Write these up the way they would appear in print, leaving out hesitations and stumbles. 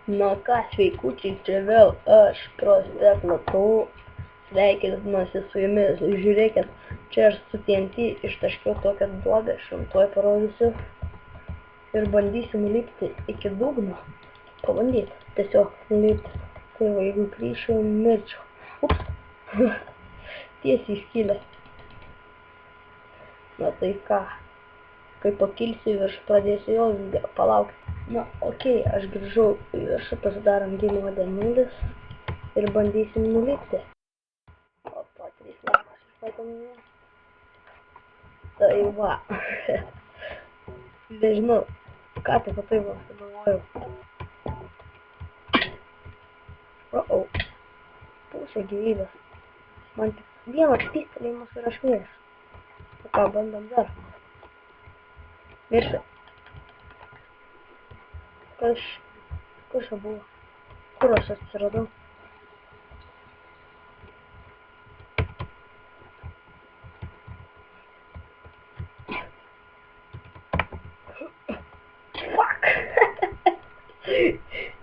Nu ką, sveikučiai, čia vėl aš, Prosteklatau, sveikinuosi su jumis. Žiūrėkit, čia aš su TNT ištaškiau tokią duobę, aš jums tuoj parodysiu. Ir bandysiu nulipti iki dugno. Pabandyti, tiesiog nulipti. Tai va, jeigu kryšiau, mirčiau. Ups, tiesiai į skylę. Na tai ką, kai pakilsiu virš, pradėsiu jau palaukti. Na, okei, aš grįžau į viršų, pasidarom game mode 0 ir bandysim nulipti. Opa, 3 lapas išpatom. Tai va. Nežinau, ką tik tai va sugalvojau. Pusė gyvybės. Man tik vienas pistelėjimas ir aš miręs. Tai ką, bandom dar. Mirsiu. Kas čia buvo? Kur aš atsiradau? Fuck!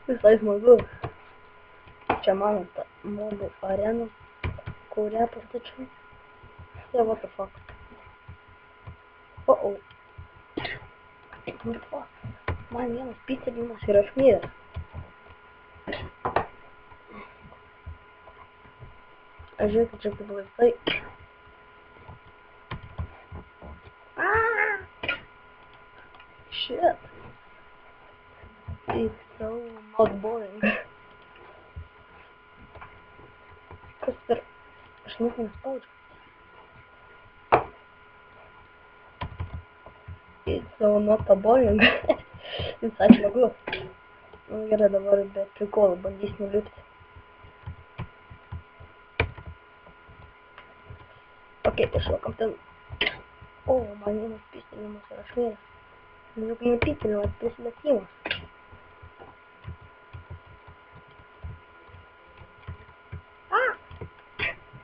Visai smagu. Čia mano ta mobų arena, kurią pastačiau. Tai what the fuck? Man vienas pistelėjimas ir aš miręs. Aš žiūrėkit, čia kaip laisvai. Shit. It's so not boring. Kas per... Aš nieko nespaudžiu. It's so not boring. Visai smagu. Nu gerai, dabar be prikolų bandysiu nulipti. Okei, pašokam ten. O, man vienas pistelėjimas ir aš miręs. Juk ne pistelėjimas, prisilėtimas.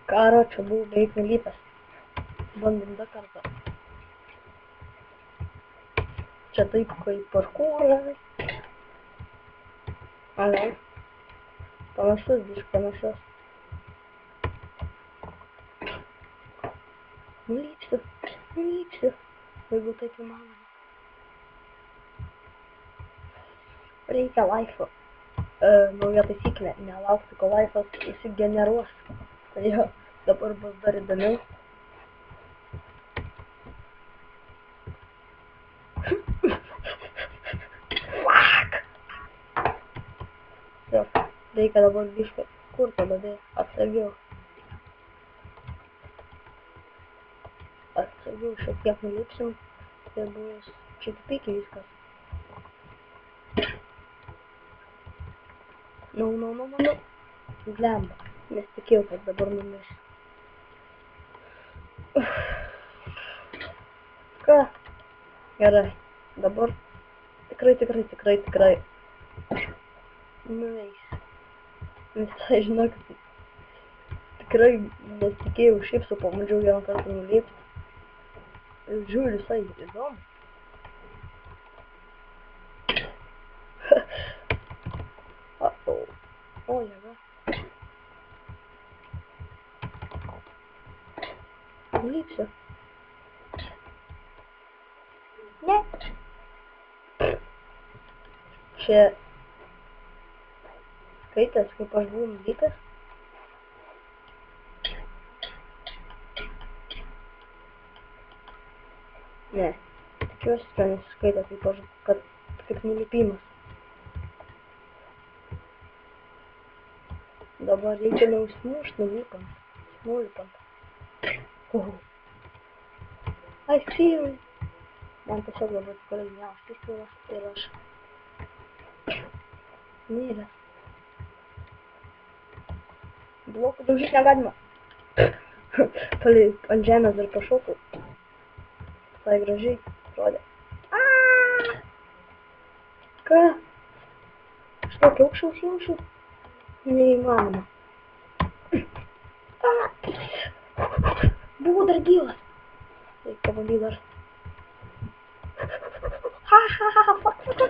Karo, čia buvau beveik nulipęs. Bandom dar kartą. Čia taip kaip parkūras. Ane. Panašus, biškai panašus. Nulipsiu. Jeigu taip įmanoma. Reikia laifo. Nauja taisyklė. Nelaukti, kol laifas įsigeneruos. Tai jo, dabar bus dar įdomiau. Fuck! Jo, reikia dabar biškai. Kur tada dėti? Atsargiau. Šiek tiek nulipsim. Tai bus čia pikiai viskas. No. Glemba. Nesitikėjau, kad dabar numirsiu. Ką? Gerai. Dabar tikrai nueis. Visai žinokit. Tikrai nesitikėjau, šiaip su pamandžiau vieną kartą nulipti. Žiūriu, visai įdomu. O, jėga. Nulipsiu. Ne. Čia skaitęs, kaip aš buvau nulipęs. Ne. Tikiuosi, kad nesiskaitė, kaip aš, kad tik nulipimas. Dabar reikia neužsimušti nulipant. I see you. Man tiesiog dabar tikrai neužsistilas ir aš miręs. Blokų daužyti negalima. Palei ant žemės dar pašokau. Tai gražiai atrodė. Ką? Aš tokį aukščiaus jaučiu? Neįmanoma. Buvo dar gyvas. Tai pabandy dar. Fuck.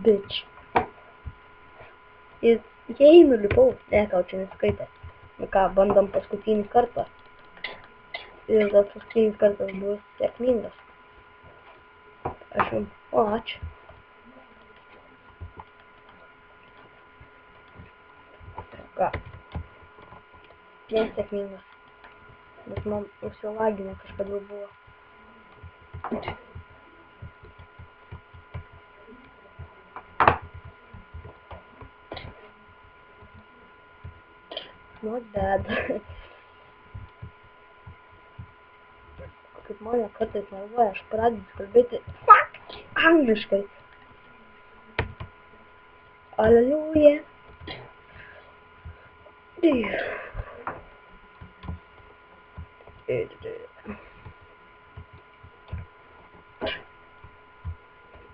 Bitch. Ir jei nulipau, gal čia neskaitė. Nu ką, bandom paskutinį kartą. Ir tas paskutinis kartas bus sėkmingas. Aš jums, ačiū. Ką? Nesėkmingas. Bet man užsilagino kažkada buvo. Not bad. Kaip mane kartais nervuoja, aš pradedu kalbėti angliškai. Alleluja.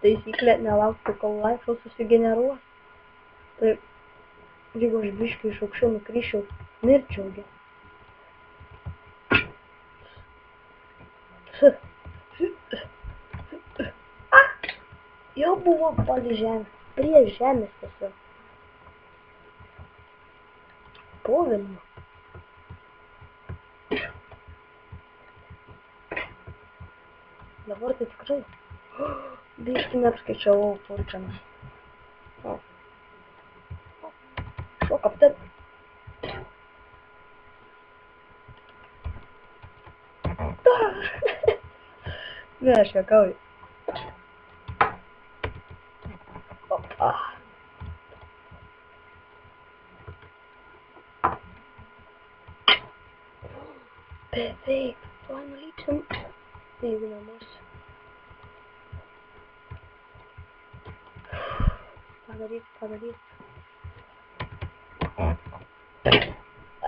Taisyklė nelaukti, kol laisvas susigeneruos. Tai jeigu aš biškį iš aukščiau nukryščiau, mirčiaugi. Jau buvo palei žemę, prie žemės tiesiog. Po Vilnių. Dabar tai tikrai. Biškį neapskaičiavau purčiamą. Šok aptet. Ne, aš juokauju. Opa. Beveik. Tuoj nulypsim. Jeigu namus. Padaryt.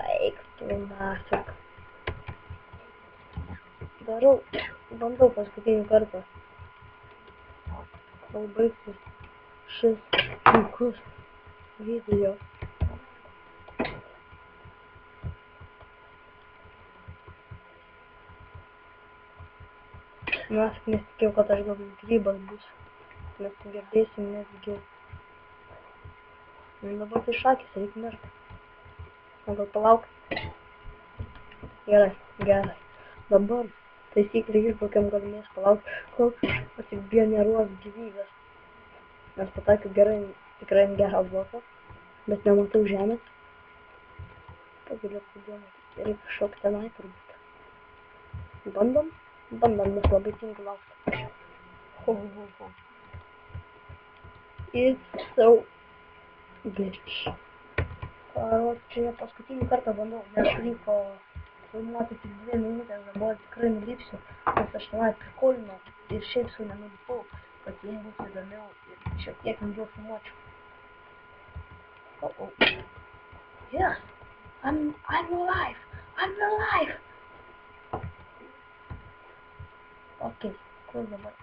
Eik tu nafik. Bandau paskutinį kartą. Kol baigsis šis puikus video. Mes nesitikėjau, kad aš gal grybas bus. Mes girdėsim netgi. Dabar tai šakis, reikia mirti. Gal palauk. Gerai. Dabar taisyklė išbraukiam galimės palauk, kol atsigeneruos gyvybės. Nes pataikiu tikrai gerą blotą, bet nematau žemės. Pagaliau kodėl. Reikia šokti tenai turbūt. Bandom, nes labai tinka laukti. Ho. It's so bitch. Čia paskutinį kartą bandau, nes liko filmuoti tik 2 minutės, dabar tikrai nulipsiu, nes aš tenai prikolinau ir šiaip su nenulipau, kad jiems bus įdomiau ir šiek tiek ilgiau filmuočiau. Yes, I'm alive. Ok, kur dabar?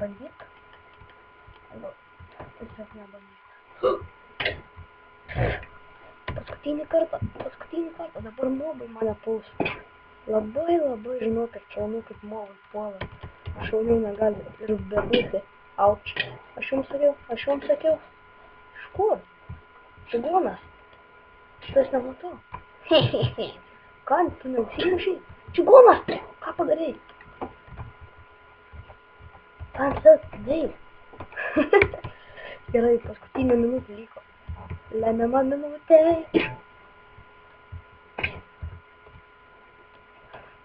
Bandyk? Tiesiog nebandyk. Paskutinį kartą, dabar mobai mane puls. Labai žinokit, šaunu kaip mobai puola. Šauniau negali ir bebūti. Auč. Aš jums sakiau. Iš kur? Čigonas. Šitas nematau. Ką, tu neužsimušiai? Čigonas! Ką padarei? Tamsas, dėj. Gerai, paskutinė minutė liko. Lemiama minutė.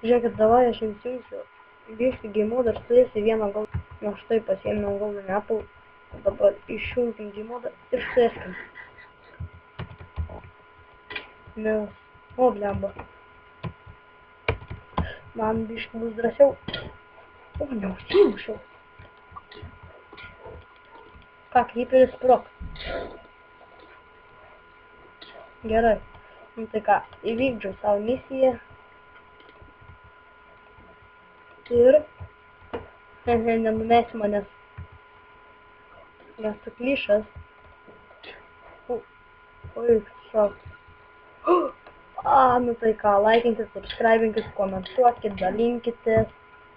Žiūrėkit, davai aš jums siūsiu. Biškį game-modą ir turėsi vieną galdą. Na štai pasiėmiau Golden Apple. Dabar išjungim game-modą ir sėskim. Nes, blemba. Man biškį bus drąsiau. O, neužsimušiau. Ką, kryperis sprok. Gerai. Nu tai ką, įvykdžiau savo misiją. Ir nenumesi manęs. Nes tu klišas. Oi, šok. Nu tai ką, laikinkit, subscribinkit, komentuokit, dalinkitės.